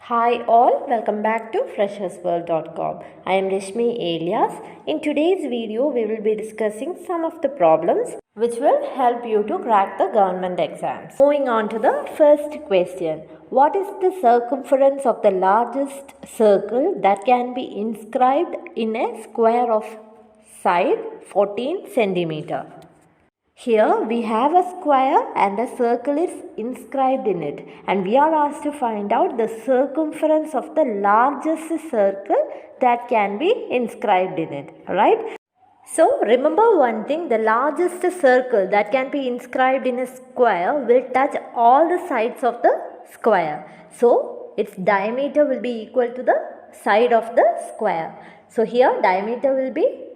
Hi all, welcome back to freshersworld.com. I am Rishmi Elias. In today's video, we will be discussing some of the problems which will help you to crack the government exams. Moving on to the first question. What is the circumference of the largest circle that can be inscribed in a square of side 14 centimeter? Here we have a square and a circle is inscribed in it, and we are asked to find out the circumference of the largest circle that can be inscribed in it. Alright. So remember one thing, the largest circle that can be inscribed in a square will touch all the sides of the square. So its diameter will be equal to the side of the square. So here diameter will be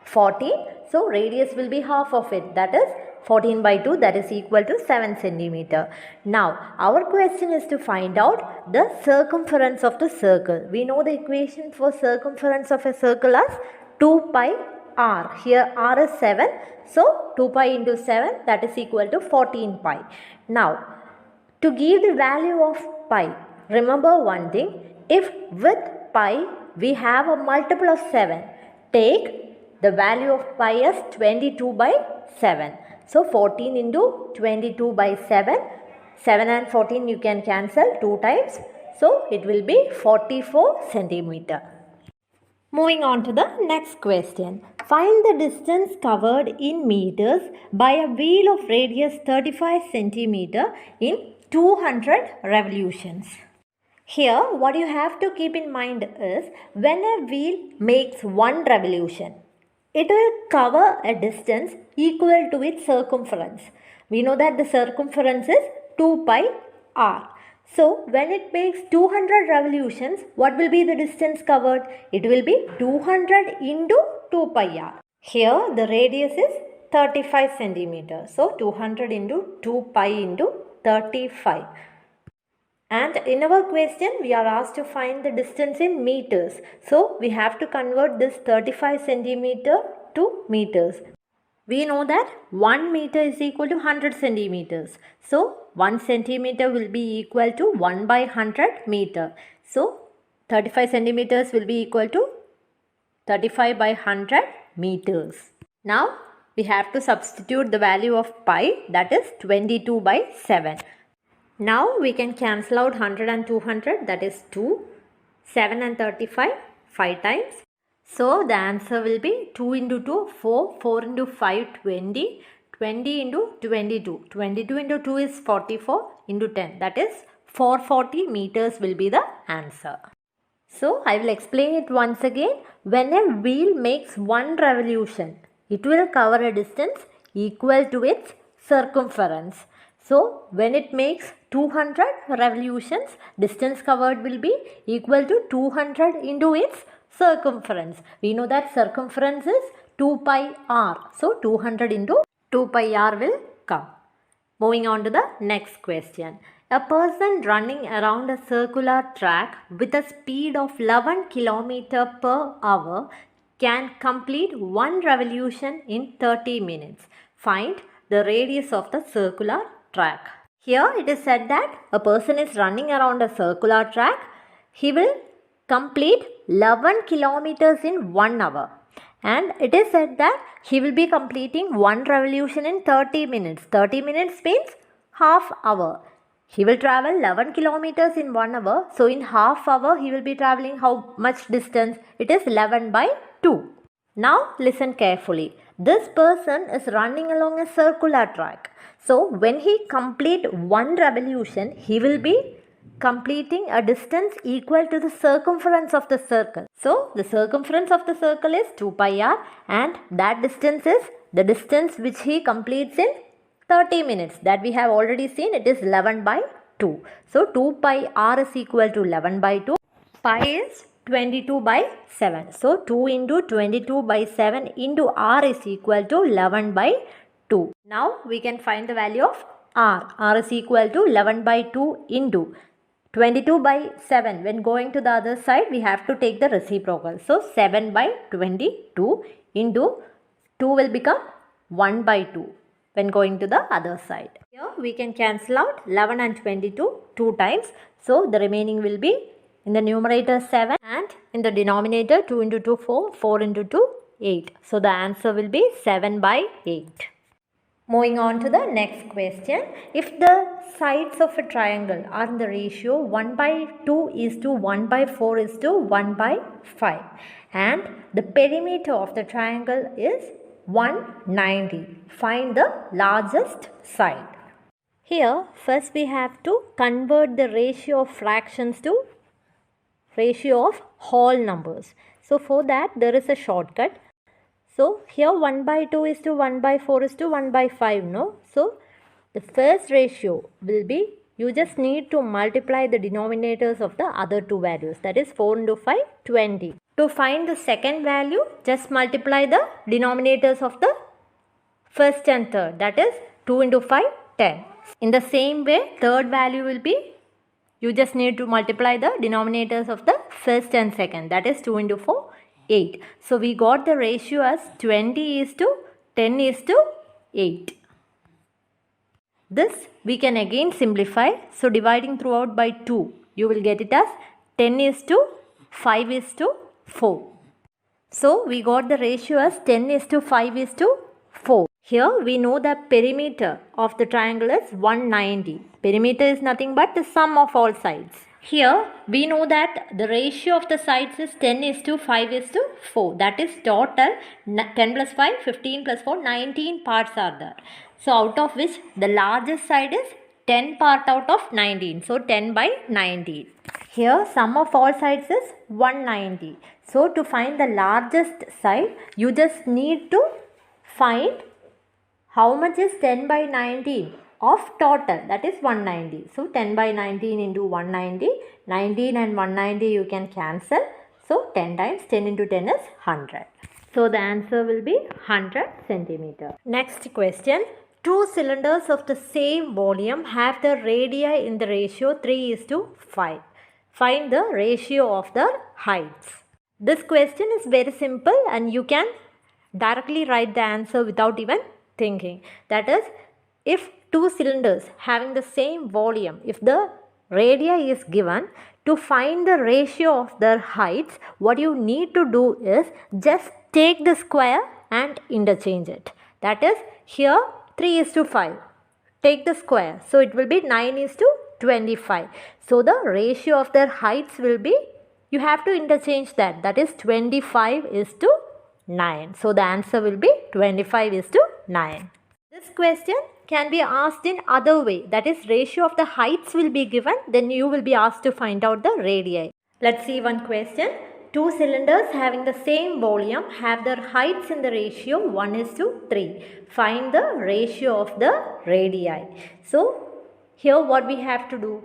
14, so radius will be half of it, that is 14 by 2, that is equal to 7 centimeter. Now our question is to find out the circumference of the circle. We know the equation for circumference of a circle as 2 pi r. Here r is 7, so 2 pi into 7, that is equal to 14 pi. Now to give the value of pi, remember one thing, if with pi we have a multiple of 7, take the value of pi as 22 by 7. So 14 into 22 by 7. 7 and 14 you can cancel 2 times. So it will be 44 centimeter. Moving on to the next question. Find the distance covered in meters by a wheel of radius 35 centimeter in 200 revolutions. Here what you have to keep in mind is when a wheel makes one revolution, it will cover a distance equal to its circumference. We know that the circumference is 2 pi r. So when it makes 200 revolutions, what will be the distance covered? It will be 200 into 2 pi r. Here the radius is 35 centimeters. So 200 into 2 pi into 35. And in our question, we are asked to find the distance in meters. So we have to convert this 35 centimeter to meters. We know that 1 meter is equal to 100 centimeters. So 1 centimeter will be equal to 1 by 100 meter. So 35 centimeters will be equal to 35 by 100 meters. Now we have to substitute the value of pi, that is 22 by 7. Now we can cancel out 100 and 200, that is 2, 7 and 35, 5 times. So the answer will be 2 into 2, 4, 4 into 5, 20, 20 into 22. 22 into 2 is 44 into 10, that is 440 meters will be the answer. So I will explain it once again. When a wheel makes one revolution, it will cover a distance equal to its circumference. So when it makes 200 revolutions, distance covered will be equal to 200 into its circumference. We know that circumference is 2 pi r. So 200 into 2 pi r will come. Moving on to the next question. A person running around a circular track with a speed of 11 km per hour can complete one revolution in 30 minutes. Find the radius of the circular track. Here it is said that a person is running around a circular track. He will complete 11 kilometers in 1 hour. And it is said that he will be completing one revolution in 30 minutes. 30 minutes means half hour. He will travel 11 kilometers in 1 hour. So in half hour he will be traveling how much distance? It is 11 by 2. Now listen carefully. This person is running along a circular track. So when he complete one revolution, he will be completing a distance equal to the circumference of the circle. So the circumference of the circle is 2 pi r, and that distance is the distance which he completes in 30 minutes. That we have already seen, it is 11 by 2. So 2 pi r is equal to 11 by 2. Pi is 22 by 7. So 2 into 22 by 7 into r is equal to 11 by 2. Now we can find the value of r. R is equal to 11 by 2 into 22 by 7. When going to the other side, we have to take the reciprocal. So 7 by 22 into 2 will become 1 by 2 when going to the other side. Here we can cancel out 11 and 22 2 times. So the remaining will be in the numerator 7 and in the denominator 2 into 2 4, 4 into 2 8. So the answer will be 7 by 8. Moving on to the next question. If the sides of a triangle are in the ratio 1 by 2 is to 1 by 4 is to 1 by 5 and the perimeter of the triangle is 190, find the largest side. Here first we have to convert the ratio of fractions to ratio of whole numbers. So for that there is a shortcut. So here 1 by 2 is to 1 by 4 is to 1 by 5, no? So the first ratio will be, you just need to multiply the denominators of the other two values, that is 4 into 5, 20. To find the second value, just multiply the denominators of the first and third, that is 2 into 5, 10. In the same way, third value will be, you just need to multiply the denominators of the first and second, that is 2 into 4, 8. So we got the ratio as 20 is to 10 is to 8. This we can again simplify. So dividing throughout by 2, you will get it as 10 is to 5 is to 4. So we got the ratio as 10 is to 5 is to 4. Here we know the perimeter of the triangle is 190. Perimeter is nothing but the sum of all sides. Here we know that the ratio of the sides is 10 is to 5 is to 4. That is total 10 plus 5, 15 plus 4, 19 parts are there. So out of which the largest side is 10 part out of 19. So 10 by 19. Here sum of all sides is 190. So to find the largest side, you just need to find how much is 10 by 19 of total, that is 190. So 10 by 19 into 190, 19 and 190 you can cancel. So 10 times 10 into 10 is 100. So the answer will be 100 centimeter. Next question. Two cylinders of the same volume have the radii in the ratio 3 is to 5. Find the ratio of their heights. This question is very simple and you can directly write the answer without even thinking. That is, if two cylinders having the same volume, if the radii is given, to find the ratio of their heights, what you need to do is just take the square and interchange it. That is, here 3 is to 5. Take the square. So it will be 9 is to 25. So the ratio of their heights will be, you have to interchange that. That is 25 is to 9. So the answer will be 25 is to 9. This question can be asked in other way. That is, ratio of the heights will be given. Then you will be asked to find out the radii. Let's see one question. Two cylinders having the same volume have their heights in the ratio 1 is to 3. Find the ratio of the radii. So here what we have to do?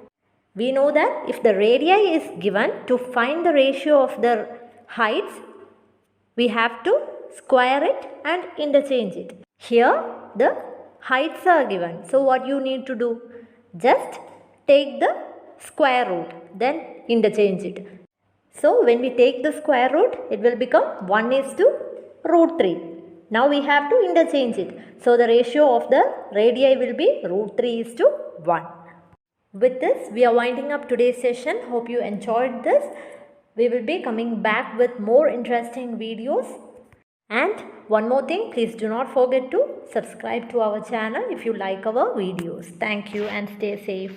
We know that if the radii is given, to find the ratio of the heights, we have to square it and interchange it. Here the heights are given. So what you need to do? Just take the square root, then interchange it. So when we take the square root, it will become 1 is to root 3. Now we have to interchange it. So the ratio of the radii will be root 3 is to 1. With this, we are winding up today's session. Hope you enjoyed this. We will be coming back with more interesting videos. And one more thing, please do not forget to subscribe to our channel if you like our videos. Thank you and stay safe.